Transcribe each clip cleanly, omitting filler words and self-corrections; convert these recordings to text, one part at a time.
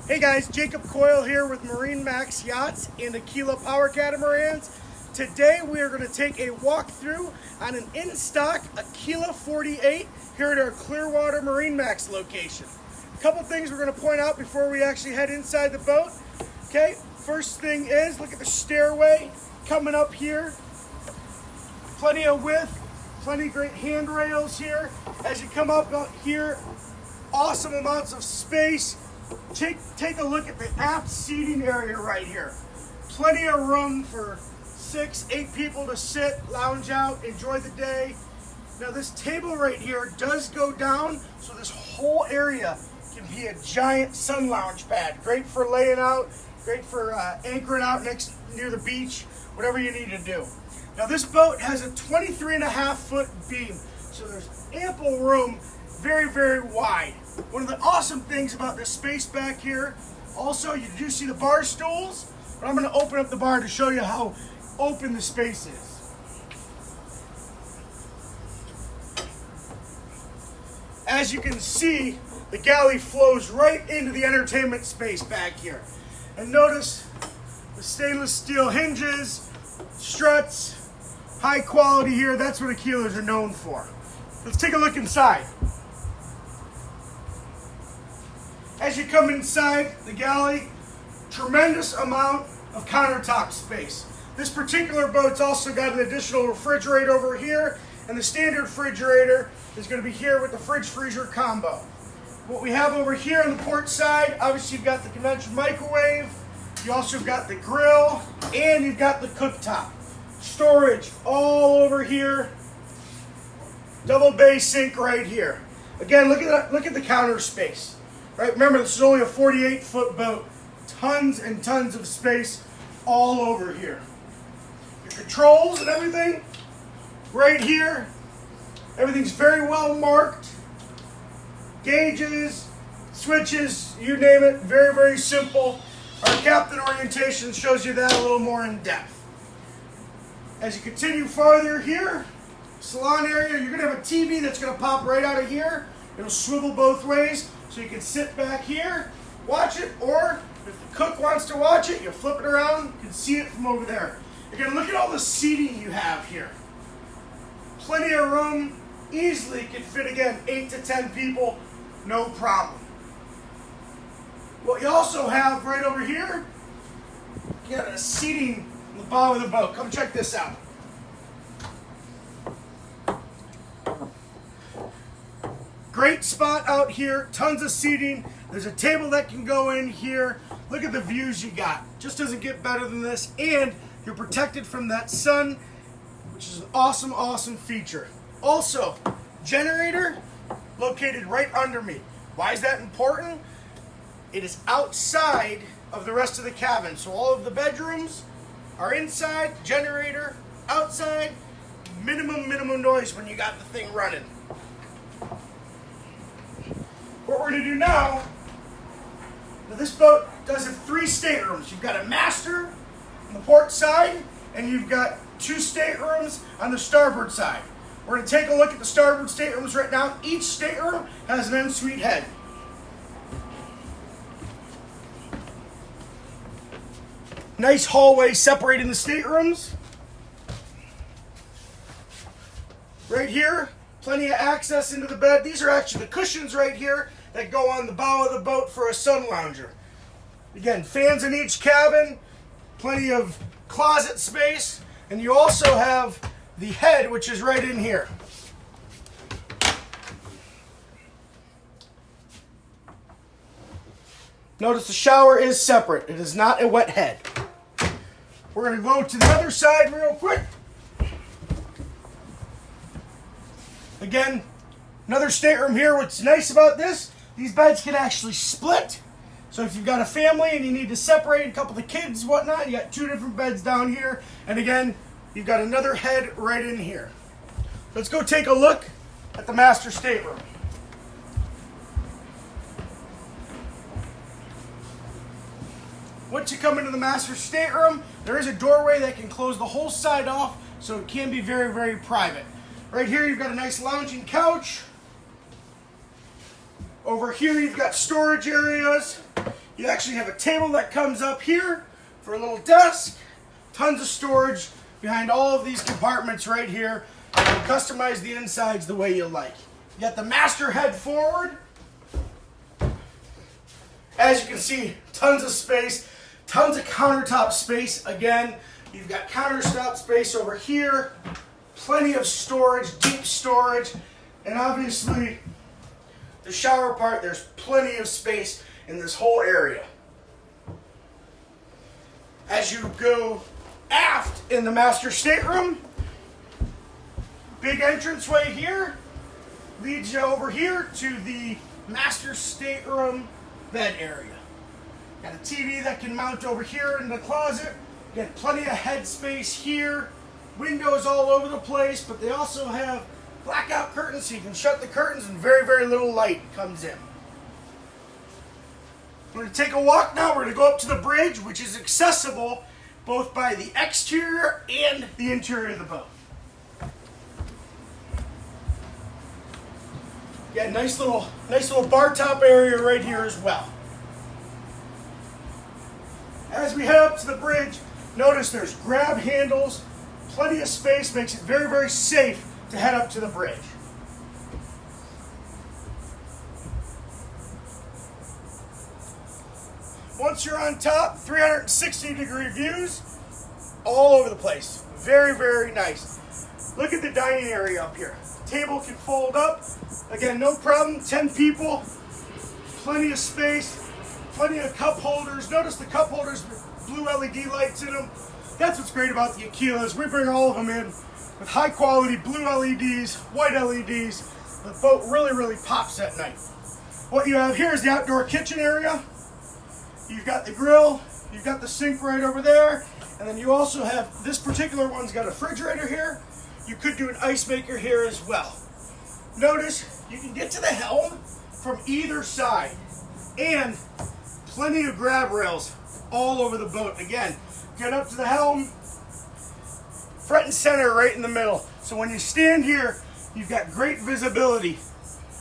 Hey guys, Jacob Coyle here with MarineMax Yachts and Aquila Power Catamarans. Today we are going to take a walkthrough on an in-stock Aquila 48 here at our Clearwater MarineMax location. A couple things we're going to point out before we actually head inside the boat. Okay, first thing is, look at the stairway coming up here. Plenty of width, plenty of great handrails here. As you come up here, awesome amounts of space. Take a look at the aft seating area right here. Plenty of room for 6-8 people to sit, lounge out, enjoy the day. Now this table right here does go down, so this whole area can be a giant sun lounge pad. Great for laying out, great for anchoring out near the beach, whatever you need to do. Now this boat has a 23.5-foot beam, so there's ample room, very, very wide. One of the awesome things about this space back here, also you do see the bar stools, but I'm going to open up the bar to show you how open the space is. As you can see, the galley flows right into the entertainment space back here. And notice the stainless steel hinges, struts, high quality here. That's what Aquilas are known for. Let's take a look inside. As you come inside the galley, tremendous amount of countertop space. This particular boat's also got an additional refrigerator over here, and the standard refrigerator is going to be here with the fridge-freezer combo. What we have over here on the port side, obviously you've got the conventional microwave, you also have got the grill, and you've got the cooktop. Storage all over here. Double bay sink right here. Again, look at the counter space. Right, remember this is only a 48-foot boat. Tons and tons of space all over here. Your controls and everything right here. Everything's very well marked. Gauges, switches, you name it. Very, very simple. Our captain orientation shows you that a little more in depth. As you continue farther here, salon area, you're going to have a TV that's going to pop right out of here. It'll swivel both ways. So you can sit back here, watch it, or if the cook wants to watch it, you flip it around, you can see it from over there. Again, look at all the seating you have here. Plenty of room, easily can fit, again, 8 to 10 people, no problem. What you also have right over here, you got a seating on the bottom of the boat. Come check this out. Great spot out here, tons of seating. There's a table that can go in here. Look at the views you got. Just doesn't get better than this. And you're protected from that sun, which is an awesome, awesome feature. Also, generator located right under me. Why is that important? It is outside of the rest of the cabin. So all of the bedrooms are inside, generator outside, minimum noise when you got the thing running. What we're going to do now, this boat does have 3 staterooms. You've got a master on the port side, and you've got 2 staterooms on the starboard side. We're going to take a look at the starboard staterooms right now. Each stateroom has an en-suite head. Nice hallway separating the staterooms. Right here, plenty of access into the bed. These are actually the cushions right here that go on the bow of the boat for a sun lounger. Again, fans in each cabin, plenty of closet space, and you also have the head, which is right in here. Notice the shower is separate. It is not a wet head. We're going to go to the other side real quick. Again, another stateroom here. What's nice about this, these beds can actually split. So if you've got a family and you need to separate a couple of the kids and whatnot, you got 2 different beds down here. And again, you've got another head right in here. Let's go take a look at the master stateroom. Once you come into the master stateroom, there is a doorway that can close the whole side off, so it can be very, very private. Right here, you've got a nice lounging couch. Over here, you've got storage areas. You actually have a table that comes up here for a little desk. Tons of storage behind all of these compartments right here. You can customize the insides the way you like. You got the master head forward. As you can see, tons of space, tons of countertop space. Again, you've got countertop space over here, plenty of storage, deep storage, and obviously the shower part, there's plenty of space in this whole area. As you go aft in the master stateroom, big entranceway here leads you over here to the master stateroom bed area. Got a TV that can mount over here in the closet. Got plenty of head space here. Windows all over the place, but they also have blackout curtains so you can shut the curtains and very, very little light comes in. We're going to take a walk now. We're going to go up to the bridge, which is accessible both by the exterior and the interior of the boat. Yeah, nice little bar top area right here as well. As we head up to the bridge, notice there's grab handles, plenty of space, makes it very, very safe to head up to the bridge. Once you're on top, 360-degree views all over the place. Very, very nice. Look at the dining area up here. Table can fold up. Again, no problem, 10 people, plenty of space, plenty of cup holders. Notice the cup holders with blue LED lights in them. That's what's great about the Aquilas. We bring all of them in with high quality blue LEDs, white LEDs. The boat really, really pops at night. What you have here is the outdoor kitchen area. You've got the grill, you've got the sink right over there, and then you also have, this particular one's got a refrigerator here. You could do an ice maker here as well. Notice you can get to the helm from either side, and plenty of grab rails all over the boat. Again, get up to the helm, front and center right in the middle. So when you stand here, you've got great visibility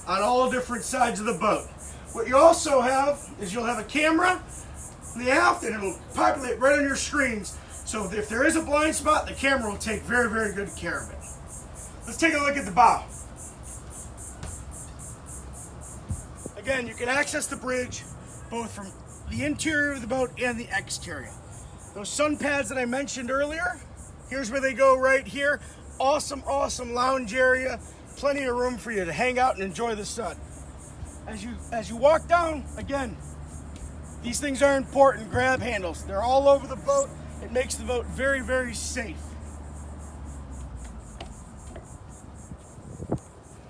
on all different sides of the boat. What you also have is you'll have a camera in the aft, and it'll populate right on your screens. So if there is a blind spot, the camera will take very, very good care of it. Let's take a look at the bow. Again, you can access the bridge both from the interior of the boat and the exterior. Those sun pads that I mentioned earlier, here's where they go right here. Awesome, awesome lounge area. Plenty of room for you to hang out and enjoy the sun. As you walk down, again, these things are important, grab handles. They're all over the boat. It makes the boat very, very safe.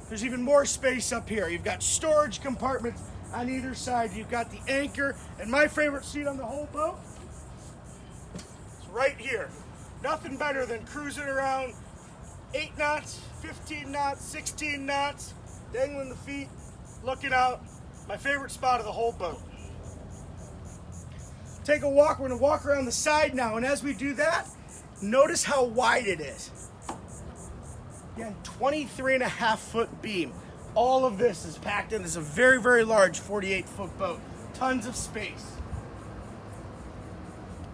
There's even more space up here. You've got storage compartments on either side. You've got the anchor, and my favorite seat on the whole boat is right here. Nothing better than cruising around 8 knots, 15 knots, 16 knots, dangling the feet, looking out. My favorite spot of the whole boat. Take a walk. We're going to walk around the side now, and as we do that, notice how wide it is. Again, 23.5-foot beam. All of this is packed in. This is a very, very large 48-foot boat. Tons of space.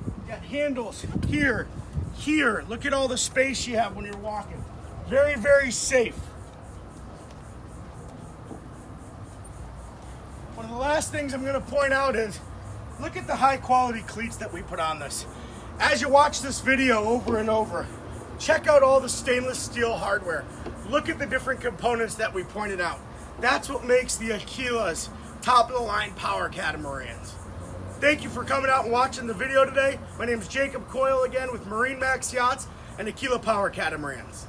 You got handles here, here. Look at all the space you have when you're walking. Very, very safe. One of the last things I'm going to point out is, look at the high quality cleats that we put on this. As you watch this video over and over, check out all the stainless steel hardware. Look at the different components that we pointed out. That's what makes the Aquila's top of the line power catamarans. Thank you for coming out and watching the video today. My name is Jacob Coyle again with MarineMax Yachts and Aquila Power Catamarans.